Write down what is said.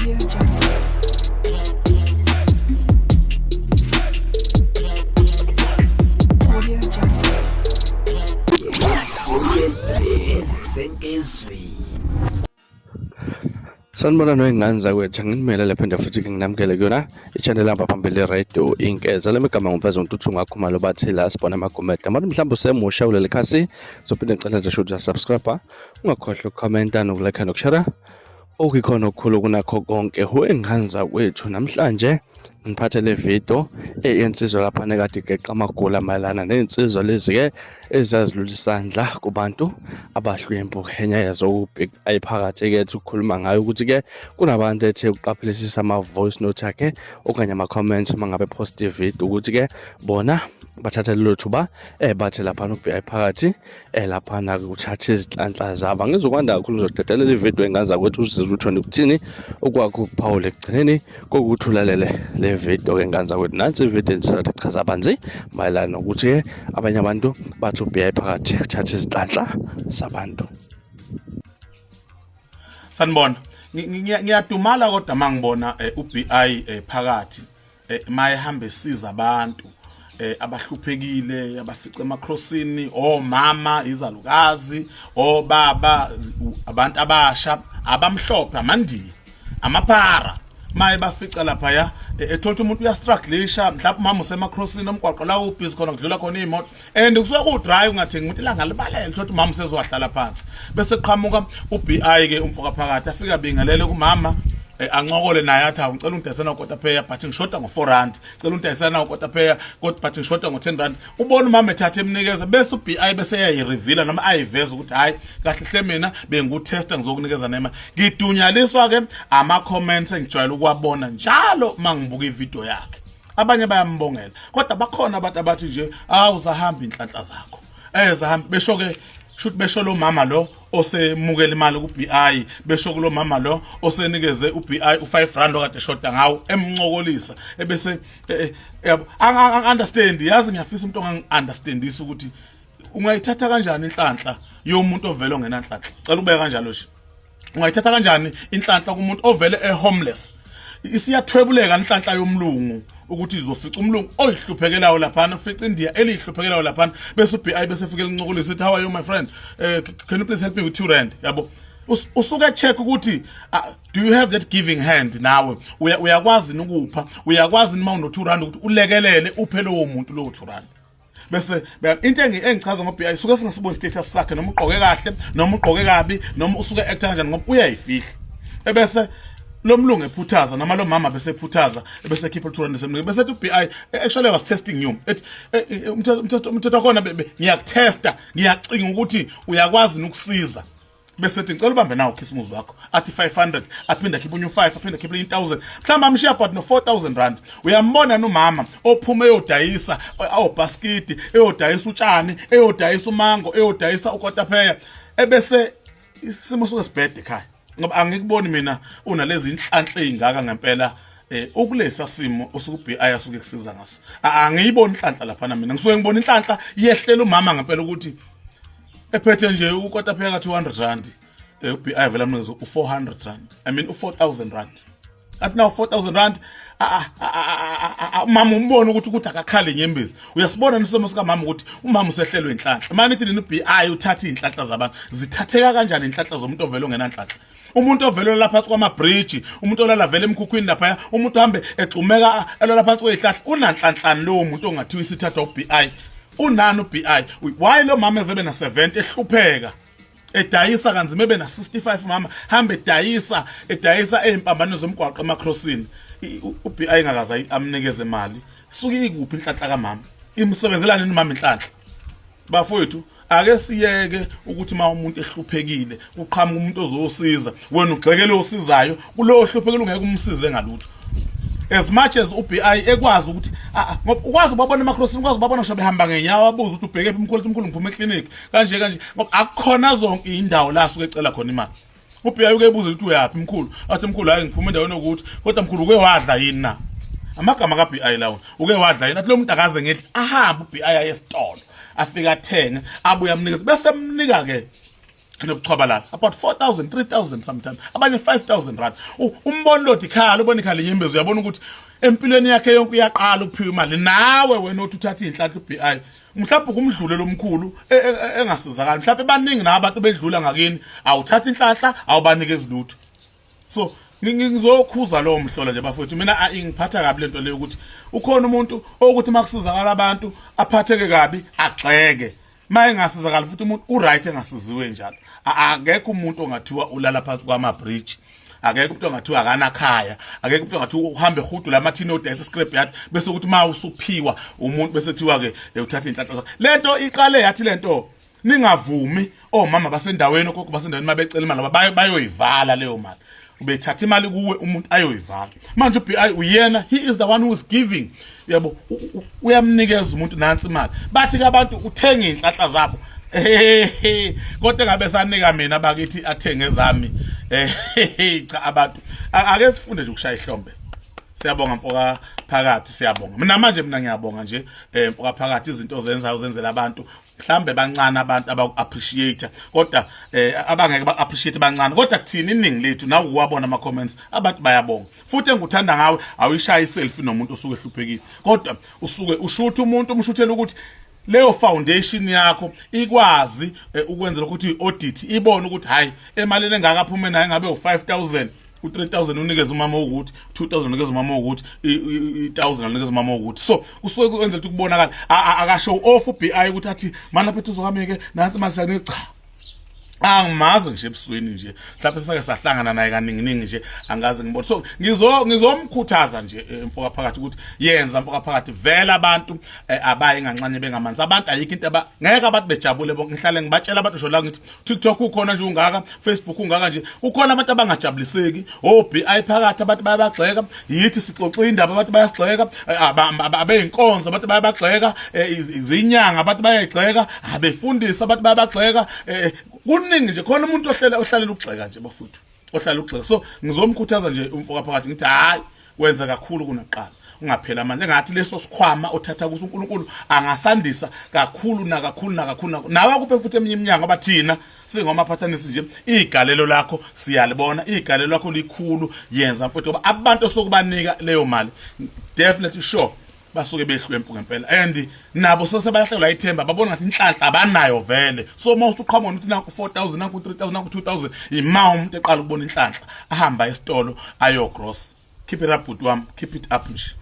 Audio Jungle. Audio Jungle. Sanibona noyingane zakwethu ngimele lapha nda futhi nginamkele kuyona i-channel apha phambili radio inkeza lemigama ngumfazi uNtuthu ngakhuma lo bathi la sibona amagomede manje mhlawumbe usemusha kuleli khasi sophinde ngicela nje ukuthi subscribe ungakhohlwa ukucomment nokulike nokushare okukhona okukhulu kunakho konke ingane zakwethu namhlanje ngiphathele video eyensizwa lapha nekade geqa amagula mayelana nensizwa lezi ke ezazilula isandla kubantu abahlwempu Kenya yazokubhek ayiphakathi ke ukukhuluma ngayo ukuthi ke kunabantu ethe uqaphelisisa ama voice note akhe okanye ama comments mangabe positive video ukuthi ke bona bathatha lelo thuba bathi lapha noBI phakathi lapha na ukuthatha izinhlanhla zabo ngizokwanda kakhulu uzodedelela ivideo enganza kwethu uzizwe uthoni ukuthini okwakho ukuphawula ekugcineni kokuthi ulalele le video ke nganza kwethu nansi ivideo ensizathi chaza abanzi mayelana nokuthi ke abanye abantu bathi uBI phakathi uthatha izinhlanhla zabantu. Sanibona ngiyadumala kodwa mangibona uBI phakathi mayehamba esiza abantu abahluphekile abafica emakrosini omama izalukazi obaba abantu abasha abamhlophe amandiya amaphara maye bafica lapha ya ethola umuntu uyastrugglisha mhlawumbe umama usemakrosini omgwaqo la ubhizi khona kudlula khona imoto and kusuka ku drive ungathengi umuntu ilanga libalele thola umama usezowahlala phansi bese qhamuka uBI ke umfoka phakathi afika bingelele kumama ancokole naye athi ngicela undayisana ukotapeya but ngishoda ngo4 ngicela undayisana ukotapeya kodwa but ngishoda ngo10 ubona umama ethatha emnikeza bese uBI bese yayireveal noma ayiveza ukuthi hayi kahle hle mina bengutesta ngizokunikeza nema ngidunyaliswa ke ama comments engijwayele ukuwabona njalo mangibuka ivideo yakhe abanye bayambongela kodwa bakhona abantu abathi nje uzahamba inhlanhla zakho zahamba besho ke shoot besho lo mama lo osemukela imali kuBI besho kulo mama lo osenikeze uBI u5 okade shota ngawo emncokolisa ebese understand yazi ngiyafisa umuntu ongangiunderstandisa ukuthi ungayithatha kanjani inhlanhla yomuntu ovela ongenanhlanhla cela ubeka kanjalo nje ungayithatha kanjani inhlanhla kumuntu ovele homeless isiyathwebuleka inhlanhla yomlungu ukuthi izofica umlungu oyihluphekelayo lapha ufica India elihluphekelayo lapha bese uBI bese fike lincokolisa sithi how are you my friend can you please help me with 2 rand yabo usuke check ukuthi do you have that giving hand nawe uyakwazi ukupha uyakwazi nima uno 2 rand ukuthi ulekelele uphele lo muntu lo 2 rand bese into engichaza ngoBI suke singasiboni status sakhe noma ugqoke kahle noma ugqoke kabi noma usuke act kanjani ngoba uyayifihla ebese lo mlungu ephuthaza noma lo mama bese ephuthaza bese khipha u200 semnike bese uBI actually was testing you umthetho khona ngiyakutesta ngiyacinga ukuthi uyakwazi ukusiza bese ethi ngicela ubambe nawo khisimuzi wakho athi 500 aphinda khipha unyu 5 aphinda khipha 1000 mhlawumbe amshiya but no 4000 rand uyambona nomama ophume eyodayisa awubasket eyodayisa utshani eyodayisa umango eyodayisa ukotapeya ebese isimo soke sibhede ekhaya ngoba angikuboni mina unalezi inhlanhla ezingaka ngempela ukulesa simo osukuBI asuke kusiza ngaso angiyiboni inhlanhla lapha na mina ngisuke ngibona inhlanhla yehlela umama ngempela ukuthi ephethe nje ukotapeya ka 200 rand uBI vela mnizo u400 rand I mean u4000 rand athi now 4000 rand mama umbona ukuthi akakhale nyembezi uyasibona nisimo sika mama ukuthi umama usehlelwe inhlanhla manje ithi uBI uthatha inhlanhla zabantu zithatheka kanjani inhlanhla zomuntu ovela ongenanhlanhla umuntu ovela lapha kwama bridge umuntu olala vele emkhukhwini lapha umuntu hambe egcumeka elala phansi kwezihlahla unanhlanhlani lo muntu ongathiwa isithatha uBI unani uBI why lo mama ezebe na 70 ehlupheka edayisa kanzima ebe na 65 mama hambe edayisa eimpambano zomgwaqo emakrosini uBI ngakaza amnikeze imali suke ikuphi inhlanhla kaMama imsebenzelana nomama inhlanhla bafowethu ake siyeke ukuthi uma umuntu ehluphekile uqhamuka umuntu ozosiza wena ugxekele osizayo kulo ohluphekile ungeke umsize ngalutho as much as uBI ekwazi ukuthi ngoba ukwazi ubabona emakrosini ukwazi ubabona ngisho behamba ngenyawo abuza ukuthi ubheke emkhulu ngiphume eclinic kanje ngoba akukhona zonke indawo la suke ecela khona imali uBI ukebuza ukuthi uyapi mkhulu athi mkhulu hayi ngiphume endaweni ukuthi kodwa mkhulu uke wadla yini na amagama kaBI lawo uke wadla yini athi lo muntu akaze ngithi ahamba uBI ayesitolo afika athenga abuya amnikeza bese emnika ke nobuchwabalala about 4,000 3,000 sometimes abanye 5,000 rand umbono lo dikhala ubona ikhala inyembezi uyabona ukuthi empilweni yakhe yonke uyaqala ukuphiwa imali nawe wena othi uthatha inhlanhla uBI mhlawumbe kumdlule lomkhulu engasizakala mhlawumbe baningi nabantu bedlula ngakini awuthatha inhlanhla awubanike izilutho so ngizokhuza lo mhlola nje bafowethu mina ingiphatha kabi lento leyo ukuthi ukhona umuntu ukuthi makusizakala abantu aphatheke kabi agxeke maye ngasizakala futhi umuntu uright engasiziwe njalo akekho umuntu ongathiwa ulala phansi kwama bridge akekho umuntu ongathiwa akanakhaya akekho umuntu ongathiwa uhambe ehudu lamathini odayisa scrap yard bese ukuthi ma usuphiwa umuntu bese kuthiwa ke uthatha inhlanhla zakhe lento iqale yathi lento ningavumi omama basendaweni okho basendaweni mabecela imali ngoba bayoyivala leyo mali ubethatha imali kuwe umuntu ayoyivala manje uBI uyena he is the one who is giving yabo uyamnikeza umuntu nansi imali bathi ke abantu uthenga inhlahla zabo kodwa ngabe sanika mina bakithi athenge zami cha abantu ake sifunde nje ukushaya ihlombe siyabonga mfoka phakathi siyabonga mina ngiyabonga nje mfoka phakathi izinto ozenzayo uzenzela abantu mhlambe bancane abantu abaku-appreciate kodwa abangeke ba-appreciate bancane kodwa kuthini iningi lethu nawe uwabona ama-comments abantu bayabonga futhi engikuthanda ngawe awuyishaya iselfie nomuntu osuke ehluphekile kodwa usuke ushutha umuntu umshuthela ukuthi leyo foundation yakho ikwazi ukwenzela ukuthi i-audit ibone ukuthi hayi emalini engakaphume nayo ngabe u-5,000 u-3,000 unikeza umama ukuthi 2,000 unikeza umama ukuthi 1,000 unikeza umama ukuthi so kusuke kwenzela ukuthi kubonakala akashow off uBI ukuthi athi mana phethu uzohameke nansi masiyane cha angimazi nje ebusweni nje mhlawumbe sake sahlangana naye kaningi nje angazi ngibona so ngizomkhuthaza nje mfoka phakathi ukuthi yenza mfoka phakathi vela abantu abaye ngancane bengamanzi abantu ayikho into ngeke abantu bejabule bonke ngihlale ngibatshela abantu ngisho la ngithi TikTok ukhona nje ungaka Facebook ungaka nje ukhona abantu abangajabuliseki oBI phakathi abantu bayabagxeka yithi sixoxa indaba abantu bayasigxeka abeyinkonzo abantu bayabagxeka izinyanga abantu bayayigxeka abefundisa abantu bayabagxeka kuningi nje khona umuntu ohlalela ukugxeka nje bafuthu ohlala ukugxeka so ngizomkhuthaza nje umfoka phakathi ngithi hayi wenza kakhulu kunaqala ungaphela amandla engathi leso sikhwama othatha kuso uNkulunkulu angasandisa kakhulu nawe kuphe futhi eminye iminyango abathina singomaphathanisi nje igalelo lakho siyalibona igalelo lakho likhulu yenza mfowethu ngoba abantu osokubanika leyo mali definitely sure basuke behlwempu ngempela and nabo sebalahlekelwa ithemba babona ngathi inhlanhla abanayo vele so mawuthi uqhamuka uthi nanku 4,000 nanku 3,000 nanku 2,000 ima umuntu eqala ukubona inhlanhla ahamba esitolo ayo gross keep it up good wami keep it up nje